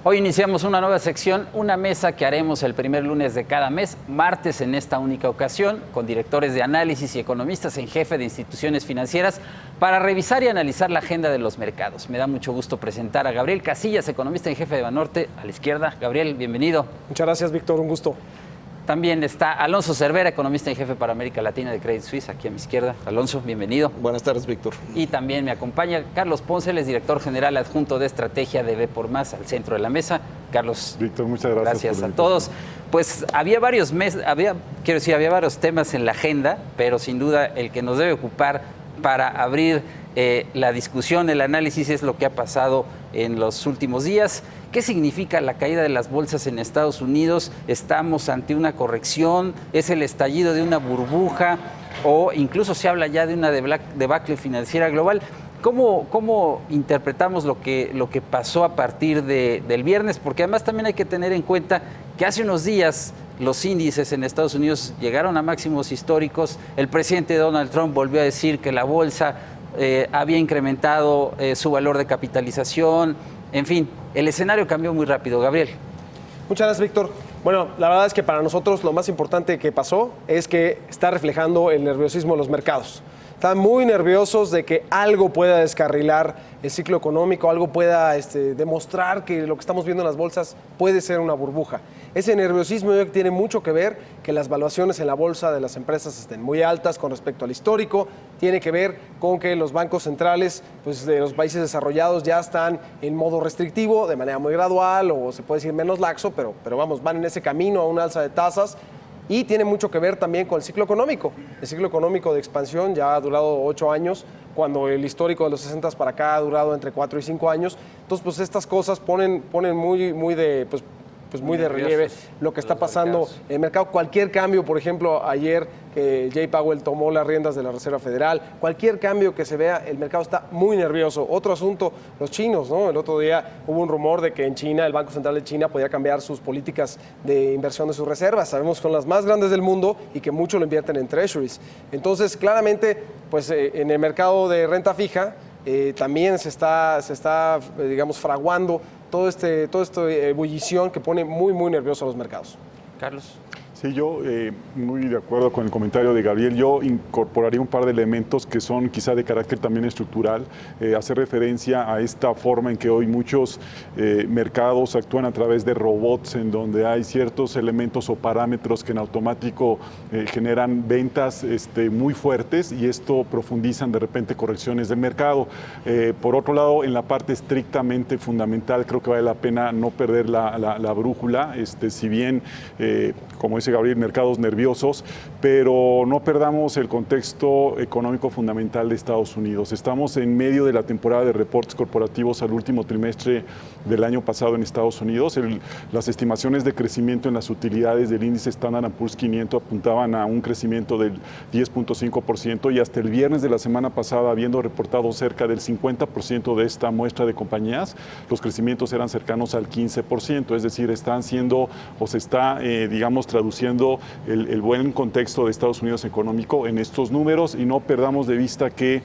Hoy iniciamos una nueva sección, una mesa que haremos el primer lunes de cada mes, martes en esta única ocasión, con directores de análisis y economistas en jefe de instituciones financieras para revisar y analizar la agenda de los mercados. Me da mucho gusto presentar a Gabriel Casillas, economista en jefe de Banorte, a la izquierda. Gabriel, bienvenido. Muchas gracias, Víctor, un gusto. También está Alonso Cervera, economista en jefe para América Latina de Credit Suisse, aquí a mi izquierda. Alonso, bienvenido. Buenas tardes, Víctor. Y también me acompaña Carlos Ponce, es director general adjunto de estrategia de B por Más, al centro de la mesa. Carlos, Víctor, muchas gracias. Gracias a todos. Pues había varios temas en la agenda, pero sin duda el que nos debe ocupar para abrir la discusión, el análisis, es lo que ha pasado en los últimos días. ¿Qué significa la caída de las bolsas en Estados Unidos? ¿Estamos ante una corrección? ¿Es el estallido de una burbuja? ¿O incluso se habla ya de una debacle financiera global? ¿Cómo interpretamos lo que pasó a partir del viernes? Porque además también hay que tener en cuenta que hace unos días los índices en Estados Unidos llegaron a máximos históricos. El presidente Donald Trump volvió a decir que la bolsa había incrementado su valor de capitalización. En fin, el escenario cambió muy rápido. Gabriel. Muchas gracias, Víctor. Bueno, la verdad es que para nosotros lo más importante que pasó es que está reflejando el nerviosismo de los mercados. Están muy nerviosos de que algo pueda descarrilar el ciclo económico, algo pueda demostrar que lo que estamos viendo en las bolsas puede ser una burbuja. Ese nerviosismo tiene mucho que ver que las valuaciones en la bolsa de las empresas estén muy altas con respecto al histórico. Tiene que ver con que los bancos centrales de los países desarrollados ya están en modo restrictivo, de manera muy gradual, o se puede decir menos laxo, pero vamos, van en ese camino a un alza de tasas. Y tiene mucho que ver también con el ciclo económico. El ciclo económico de expansión ya ha durado 8 años, cuando el histórico de los 60 para acá ha durado entre 4 y 5 años. Entonces, pues estas cosas ponen muy de relieve lo que está pasando en el mercado. Cualquier cambio, por ejemplo, ayer que Jay Powell tomó las riendas de la Reserva Federal, cualquier cambio que se vea, el mercado está muy nervioso. Otro asunto, los chinos, ¿no? El otro día hubo un rumor de que en China, el Banco Central de China podía cambiar sus políticas de inversión de sus reservas. Sabemos que son las más grandes del mundo y que mucho lo invierten en treasuries. Entonces, claramente, en el mercado de renta fija también se está fraguando todo esta ebullición que pone muy nervioso a los mercados. Carlos. Sí, yo muy de acuerdo con el comentario de Gabriel. Yo incorporaría un par de elementos que son quizá de carácter también estructural. Hacer referencia a esta forma en que hoy muchos mercados actúan a través de robots, en donde hay ciertos elementos o parámetros que en automático generan ventas muy fuertes, y esto profundizan de repente correcciones del mercado. Por otro lado, en la parte estrictamente fundamental, creo que vale la pena no perder la brújula. Si bien, como dice Gabriel, mercados nerviosos, pero no perdamos el contexto económico fundamental de Estados Unidos. Estamos en medio de la temporada de reportes corporativos al último trimestre del año pasado en Estados Unidos. Las estimaciones de crecimiento en las utilidades del índice Standard & Poor's 500 apuntaban a un crecimiento del 10.5%, y hasta el viernes de la semana pasada, habiendo reportado cerca del 50% de esta muestra de compañías, los crecimientos eran cercanos al 15%, es decir, están siendo o se está, traduciendo el buen contexto de Estados Unidos económico en estos números, y no perdamos de vista que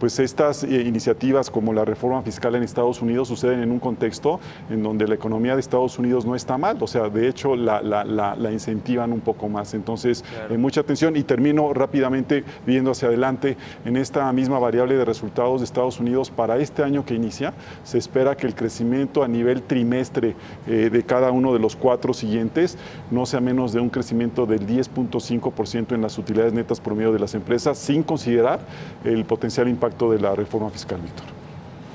estas iniciativas como la reforma fiscal en Estados Unidos suceden en un contexto en donde la economía de Estados Unidos no está mal, o sea, de hecho la incentivan un poco más. Entonces, claro, mucha atención, y termino rápidamente viendo hacia adelante. En esta misma variable de resultados de Estados Unidos para este año que inicia, se espera que el crecimiento a nivel trimestre de cada uno de los 4 siguientes no sea menos de un crecimiento del 10.5% en las utilidades netas promedio de las empresas, sin considerar el potencial impacto de la reforma fiscal, Víctor.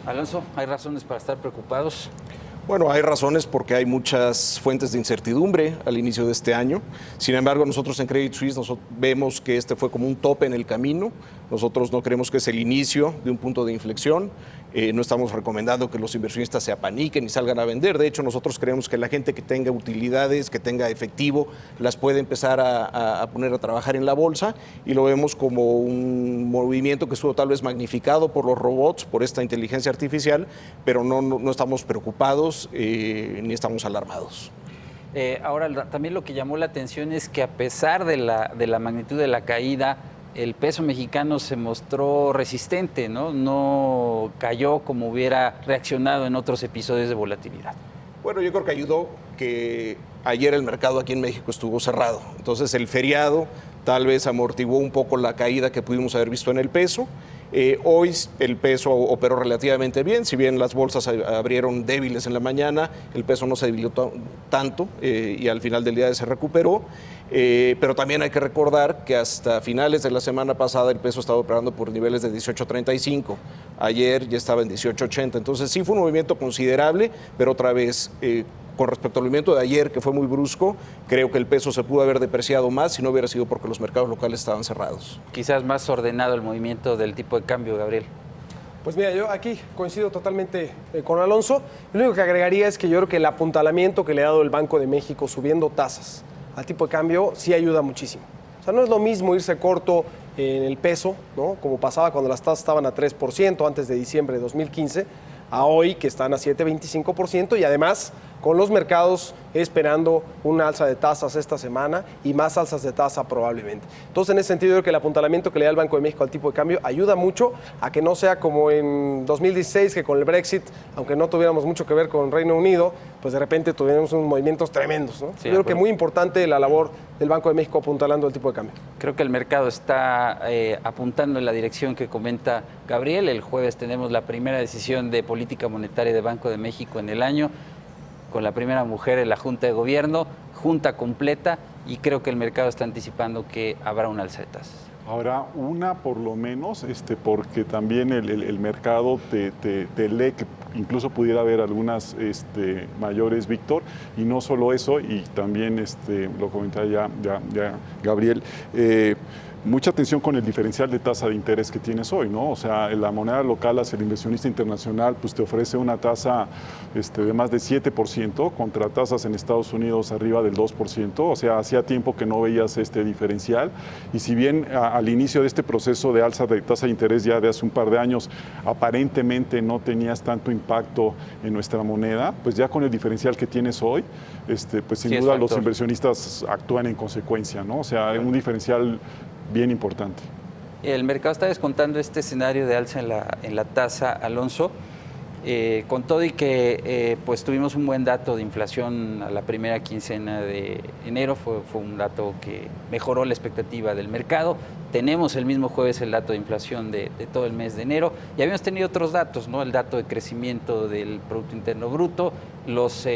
Alonso, ¿hay razones para estar preocupados? Bueno, hay razones porque hay muchas fuentes de incertidumbre al inicio de este año. Sin embargo, nosotros en Credit Suisse vemos que este fue como un tope en el camino. Nosotros no creemos que es el inicio de un punto de inflexión. No estamos recomendando que los inversionistas se apaniquen y salgan a vender. De hecho, nosotros creemos que la gente que tenga utilidades, que tenga efectivo, las puede empezar a poner a trabajar en la bolsa, y lo vemos como un movimiento que estuvo tal vez magnificado por los robots, por esta inteligencia artificial, pero no estamos preocupados ni estamos alarmados. Ahora, también lo que llamó la atención es que, a pesar de la magnitud de la caída, el peso mexicano se mostró resistente, ¿no? No cayó como hubiera reaccionado en otros episodios de volatilidad. Bueno, yo creo que ayudó que ayer el mercado aquí en México estuvo cerrado. Entonces el feriado tal vez amortiguó un poco la caída que pudimos haber visto en el peso. Hoy el peso operó relativamente bien, si bien las bolsas abrieron débiles en la mañana, el peso no se debilitó tanto y al final del día se recuperó. Pero también hay que recordar que hasta finales de la semana pasada el peso estaba operando por niveles de 18.35. Ayer ya estaba en 18.80. Entonces sí fue un movimiento considerable, pero otra vez, con respecto al movimiento de ayer, que fue muy brusco, creo que el peso se pudo haber depreciado más si no hubiera sido porque los mercados locales estaban cerrados. Quizás más ordenado el movimiento del tipo de cambio, Gabriel. Pues mira, yo aquí coincido totalmente con Alonso. Lo único que agregaría es que yo creo que el apuntalamiento que le ha dado el Banco de México subiendo tasas al tipo de cambio sí ayuda muchísimo. O sea, no es lo mismo irse corto en el peso, ¿no? Como pasaba cuando las tasas estaban a 3% antes de diciembre de 2015, a hoy que están a 7,25% y además con los mercados esperando una alza de tasas esta semana y más alzas de tasa probablemente. Entonces, en ese sentido, yo creo que el apuntalamiento que le da el Banco de México al tipo de cambio ayuda mucho a que no sea como en 2016, que con el Brexit, aunque no tuviéramos mucho que ver con Reino Unido, pues de repente tuvimos unos movimientos tremendos, ¿no? Sí, yo creo que muy importante la labor del Banco de México apuntalando el tipo de cambio. Creo que el mercado está apuntando en la dirección que comenta Gabriel. El jueves tenemos la primera decisión de política monetaria de Banco de México en el año, con la primera mujer en la Junta de Gobierno, junta completa, y creo que el mercado está anticipando que habrá un alza de tasas. Habrá una por lo menos, porque también el mercado te lee que incluso pudiera haber algunas mayores, Víctor, y no solo eso, y también lo comentaba ya Gabriel, mucha atención con el diferencial de tasa de interés que tienes hoy, ¿no? O sea, la moneda local hacia el inversionista internacional pues te ofrece una tasa de más de 7% contra tasas en Estados Unidos arriba del 2%, o sea, hacía tiempo que no veías este diferencial, y si bien al inicio de este proceso de alza de tasa de interés ya de hace un par de años aparentemente no tenías tanto impacto en nuestra moneda, pues ya con el diferencial que tienes hoy, pues sin duda los inversionistas actúan en consecuencia, ¿no? O sea, un diferencial bien importante. El mercado está descontando este escenario de alza en la tasa, Alonso, con todo y que pues tuvimos un buen dato de inflación a la primera quincena de enero, fue un dato que mejoró la expectativa del mercado. Tenemos el mismo jueves el dato de inflación de todo el mes de enero, y habíamos tenido otros datos, ¿no? El dato de crecimiento del Producto Interno Bruto, los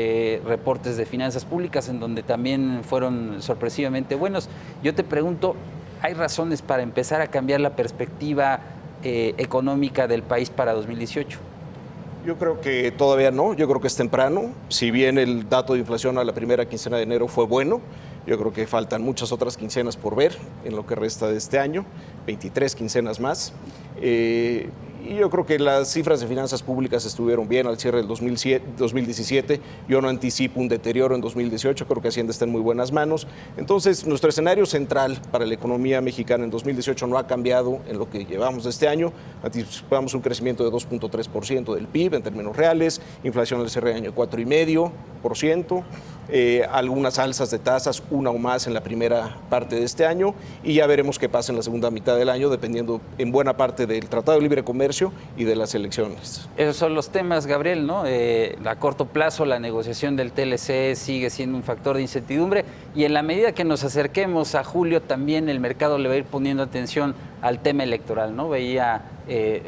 reportes de finanzas públicas, en donde también fueron sorpresivamente buenos. Yo te pregunto, ¿hay razones para empezar a cambiar la perspectiva económica del país para 2018? Yo creo que todavía no, yo creo que es temprano. Si bien el dato de inflación a la primera quincena de enero fue bueno, yo creo que faltan muchas otras quincenas por ver en lo que resta de este año, 23 quincenas más. Y yo creo que las cifras de finanzas públicas estuvieron bien al cierre del 2017. Yo no anticipo un deterioro en 2018, creo que Hacienda está en muy buenas manos. Entonces, nuestro escenario central para la economía mexicana en 2018 no ha cambiado en lo que llevamos de este año. Anticipamos un crecimiento de 2.3% del PIB en términos reales, inflación al cierre de año 4,5%, algunas alzas de tasas, una o más en la primera parte de este año, y ya veremos qué pasa en la segunda mitad del año, dependiendo en buena parte del Tratado de Libre Comercio y de las elecciones. Esos son los temas, Gabriel, ¿no? A corto plazo, la negociación del TLC sigue siendo un factor de incertidumbre, y en la medida que nos acerquemos a julio, también el mercado le va a ir poniendo atención al tema electoral, ¿no? Veía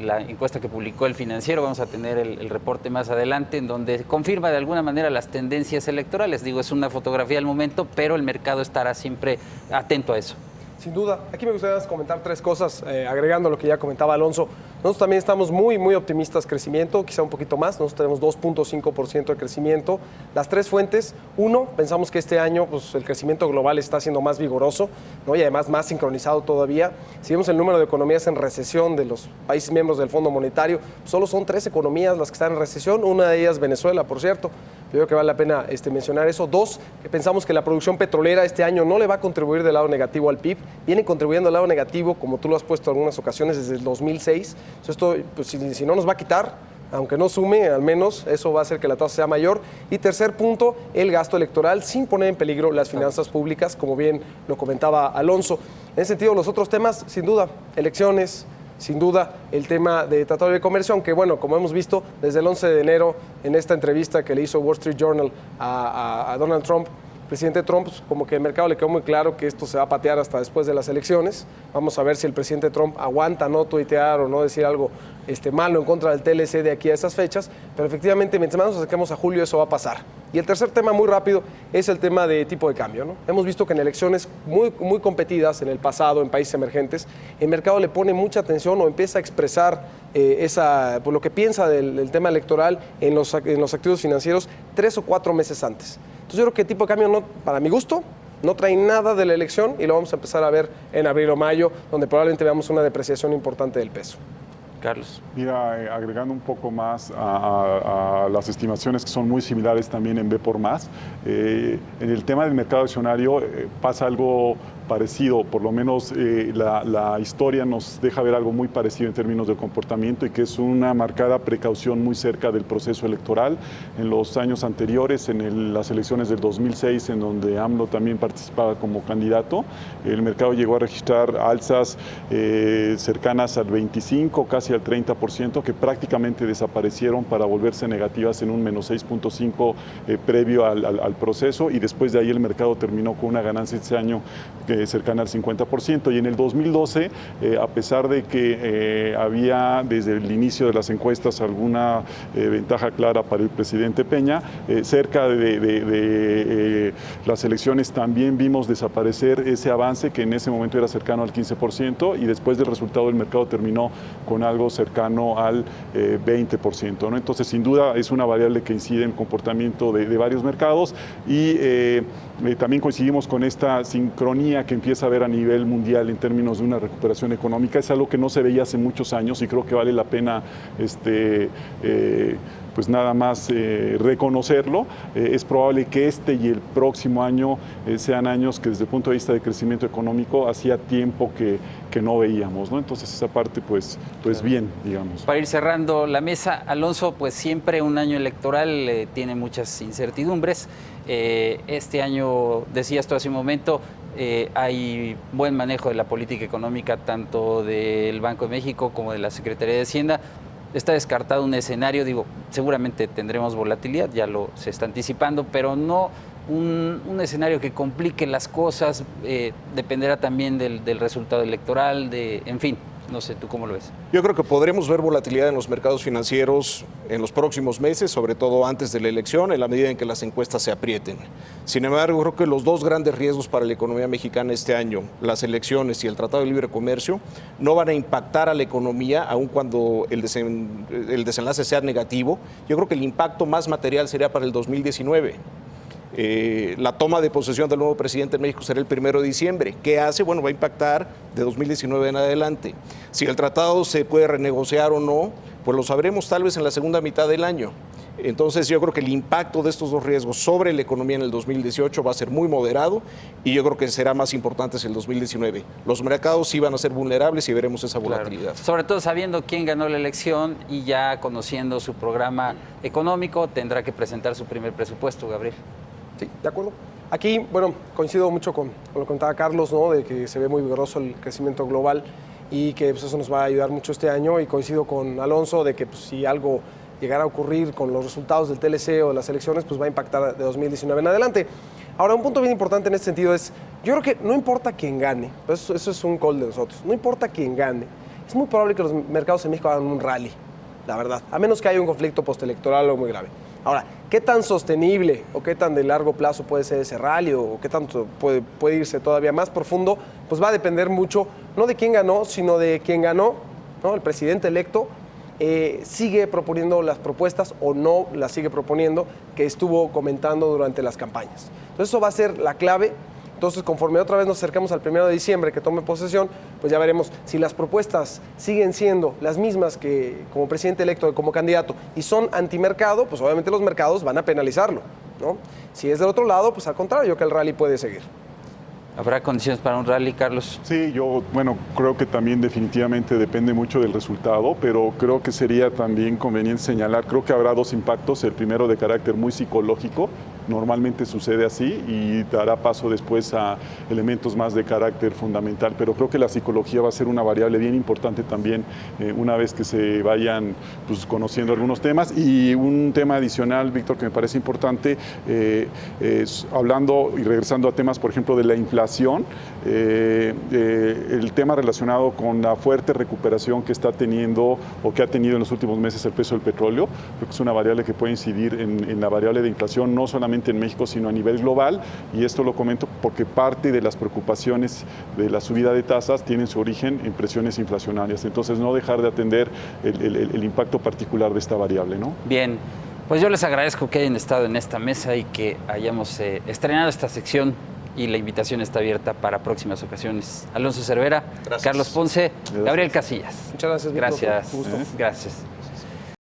la encuesta que publicó El Financiero, vamos a tener el reporte más adelante, en donde confirma de alguna manera las tendencias electorales. Digo, es una fotografía al momento, pero el mercado estará siempre atento a eso. Sin duda. Aquí me gustaría comentar tres cosas, agregando lo que ya comentaba Alonso. Nosotros también estamos muy optimistas crecimiento, quizá un poquito más. Nosotros tenemos 2.5% de crecimiento. Las tres fuentes: uno, pensamos que este año pues, el crecimiento global está siendo más vigoroso, ¿no? Y además más sincronizado todavía. Si vemos el número de economías en recesión de los países miembros del Fondo Monetario, solo son 3 economías las que están en recesión, una de ellas Venezuela, por cierto. Yo creo que vale la pena mencionar eso. Dos, que pensamos que la producción petrolera este año no le va a contribuir del lado negativo al PIB, viene contribuyendo al lado negativo, como tú lo has puesto en algunas ocasiones, desde el 2006. Entonces, esto, pues, si no nos va a quitar, aunque no sume, al menos eso va a hacer que la tasa sea mayor. Y tercer punto, el gasto electoral, sin poner en peligro las finanzas públicas, como bien lo comentaba Alonso. En ese sentido, los otros temas, sin duda, elecciones, sin duda, el tema de Tratado de Comercio, aunque bueno, como hemos visto desde el 11 de enero en esta entrevista que le hizo Wall Street Journal a Donald Trump, presidente Trump, como que el mercado le quedó muy claro que esto se va a patear hasta después de las elecciones. Vamos a ver si el presidente Trump aguanta no tuitear o no decir algo malo en contra del TLC de aquí a esas fechas, pero efectivamente mientras más nos acerquemos a julio eso va a pasar. Y el tercer tema muy rápido es el tema de tipo de cambio, ¿no? Hemos visto que en elecciones muy competidas en el pasado, en países emergentes, el mercado le pone mucha atención o empieza a expresar lo que piensa del tema electoral en los activos financieros 3 o 4 meses antes. Entonces yo creo que el tipo de cambio, no, para mi gusto, no trae nada de la elección y lo vamos a empezar a ver en abril o mayo, donde probablemente veamos una depreciación importante del peso. Carlos. Mira, agregando un poco más a las estimaciones que son muy similares también en B por más, en el tema del mercado accionario pasa algo parecido, por lo menos la historia nos deja ver algo muy parecido en términos de comportamiento y que es una marcada precaución muy cerca del proceso electoral. En los años anteriores, en las elecciones del 2006, en donde AMLO también participaba como candidato, el mercado llegó a registrar alzas cercanas al 25, casi al 30%, que prácticamente desaparecieron para volverse negativas en un menos 6.5 previo al proceso, y después de ahí el mercado terminó con una ganancia este año cercana al 50%. Y en el 2012, a pesar de que había desde el inicio de las encuestas alguna ventaja clara para el presidente Peña, cerca de las elecciones también vimos desaparecer ese avance que en ese momento era cercano al 15%, y después del resultado el mercado terminó con algo cercano al 20%, ¿no? Entonces, sin duda, es una variable que incide en el comportamiento de varios mercados, y también coincidimos con esta sincronía que empieza a haber a nivel mundial en términos de una recuperación económica. Es algo que no se veía hace muchos años y creo que vale la pena pues nada más reconocerlo. Es probable que este y el próximo año sean años que desde el punto de vista de crecimiento económico hacía tiempo que no veíamos, ¿no? Entonces esa parte pues claro, bien, digamos. Para ir cerrando la mesa, Alonso, pues siempre un año electoral tiene muchas incertidumbres. Este año, decías tú hace un momento, hay buen manejo de la política económica tanto del Banco de México como de la Secretaría de Hacienda. Está descartado un escenario, digo, seguramente tendremos volatilidad, ya se está anticipando, pero no un escenario que complique las cosas, dependerá también del resultado electoral, en fin, no sé, ¿tú cómo lo ves? Yo creo que podremos ver volatilidad en los mercados financieros en los próximos meses, sobre todo antes de la elección, en la medida en que las encuestas se aprieten. Sin embargo, creo que los dos grandes riesgos para la economía mexicana este año, las elecciones y el Tratado de Libre Comercio, no van a impactar a la economía, aun cuando el desenlace sea negativo. Yo creo que el impacto más material sería para el 2019. La toma de posesión del nuevo presidente en México será el 1 de diciembre. ¿Qué hace? Bueno, va a impactar de 2019 en adelante. Si el tratado se puede renegociar o no, pues lo sabremos tal vez en la segunda mitad del año. Entonces yo creo que el impacto de estos dos riesgos sobre la economía en el 2018 va a ser muy moderado, y yo creo que será más importante en el 2019. Los mercados sí van a ser vulnerables y veremos esa volatilidad. Claro. Sobre todo sabiendo quién ganó la elección y ya conociendo su programa económico, tendrá que presentar su primer presupuesto, Gabriel. Sí, de acuerdo. Aquí, bueno, coincido mucho con lo que contaba Carlos, ¿no? De que se ve muy vigoroso el crecimiento global y que pues, eso nos va a ayudar mucho este año, y coincido con Alonso de que pues, si algo llegara a ocurrir con los resultados del TLC o de las elecciones, pues va a impactar de 2019 en adelante. Ahora, un punto bien importante en este sentido es, yo creo que no importa quién gane, eso es un call de nosotros, no importa quién gane, es muy probable que los mercados en México hagan un rally, la verdad, a menos que haya un conflicto postelectoral o muy grave. Ahora, ¿qué tan sostenible o qué tan de largo plazo puede ser ese rally, o qué tanto puede irse todavía más profundo? Pues va a depender mucho, no de quién ganó, sino de quién ganó, ¿no? El presidente electo sigue proponiendo las propuestas o no las sigue proponiendo que estuvo comentando durante las campañas. Entonces eso va a ser la clave. Entonces, conforme otra vez nos acercamos al 1 de diciembre que tome posesión, pues ya veremos si las propuestas siguen siendo las mismas que como presidente electo, como candidato, y son antimercado, pues obviamente los mercados van a penalizarlo, ¿no? Si es del otro lado, pues al contrario, que el rally puede seguir. ¿Habrá condiciones para un rally, Carlos? Sí, yo, bueno, creo que también definitivamente depende mucho del resultado, pero creo que sería también conveniente señalar, creo que habrá dos impactos. El primero de carácter muy psicológico, normalmente sucede así y dará paso después a elementos más de carácter fundamental. Pero creo que la psicología va a ser una variable bien importante también una vez que se vayan pues, conociendo algunos temas. Y un tema adicional, Víctor, que me parece importante, hablando y regresando a temas, por ejemplo, de la inflación, el tema relacionado con la fuerte recuperación que está teniendo o que ha tenido en los últimos meses el precio del petróleo, creo que es una variable que puede incidir en la variable de inflación, no solamente en México, sino a nivel global. Y esto lo comento porque parte de las preocupaciones de la subida de tasas tienen su origen en presiones inflacionarias. Entonces, no dejar de atender el impacto particular de esta variable, ¿no? Bien, pues yo les agradezco que hayan estado en esta mesa y que hayamos estrenado esta sección, y la invitación está abierta para próximas ocasiones. Alonso Cervera, Gracias. Carlos Ponce, Gabriel Casillas. Muchas gracias, Víctor. Gracias. Un gusto. Gracias.